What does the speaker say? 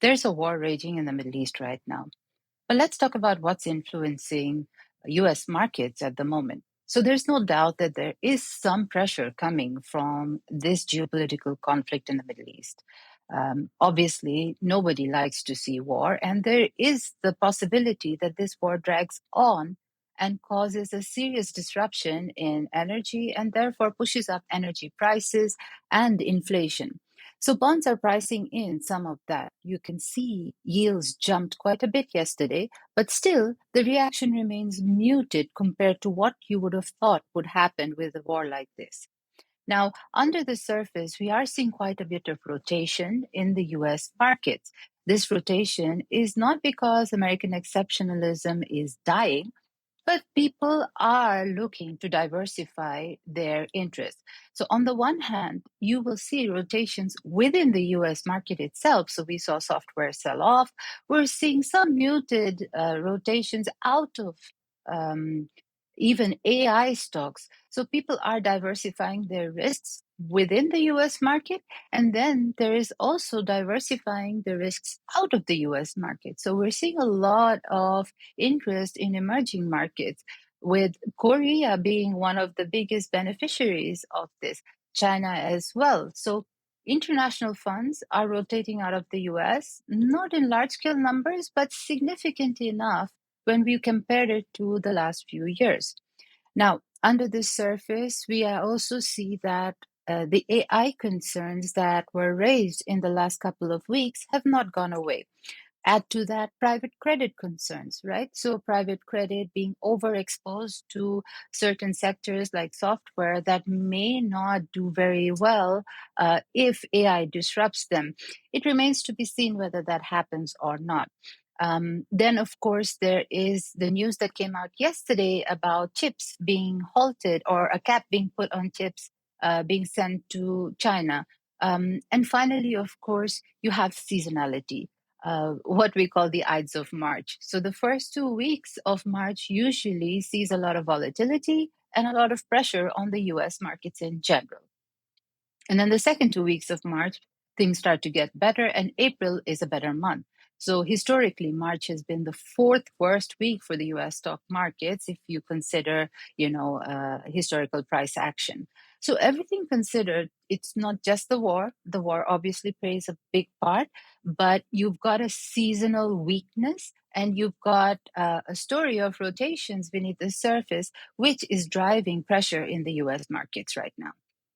There's a war raging in the Middle East right now. But let's talk about what's influencing US markets at the moment. So there's no doubt that there is some pressure coming from this geopolitical conflict in the Middle East. Obviously, nobody likes to see war, and there is the possibility that this war drags on and causes a serious disruption in energy and therefore pushes up energy prices and inflation. So bonds are pricing in some of that. You can see yields jumped quite a bit yesterday, but still the reaction remains muted compared to what you would have thought would happen with a war like this. Now, under the surface, we are seeing quite a bit of rotation in the US markets. This rotation is not because American exceptionalism is dying, but people are looking to diversify their interests. So, on the one hand, you will see rotations within the US market itself. So, we saw software sell off. We're seeing some muted rotations out of um, even AI stocks. So, people are diversifying their risks within the US market. And then there is also diversifying the risks out of the US market. So, we're seeing a lot of interest in emerging markets, with Korea being one of the biggest beneficiaries of this, China as well. So international funds are rotating out of the US, not in large scale numbers, but significant enough when we compare it to the last few years. Now, under the surface, we also see that the AI concerns that were raised in the last couple of weeks have not gone away. Add to that private credit concerns, right? So, private credit being overexposed to certain sectors like software that may not do very well if AI disrupts them. It remains to be seen whether that happens or not. Then, of course, there is the news that came out yesterday about chips being halted or a cap being put on chips being sent to China. And finally, of course, you have seasonality, what we call the Ides of March. So the first 2 weeks of March usually sees a lot of volatility and a lot of pressure on the US markets in general. And then the second 2 weeks of March, things start to get better, and April is a better month. So historically, March has been the fourth worst week for the U.S. stock markets if you consider, historical price action. So everything considered, it's not just the war. The war obviously plays a big part, but you've got a seasonal weakness, and you've got a story of rotations beneath the surface, which is driving pressure in the U.S. markets right now.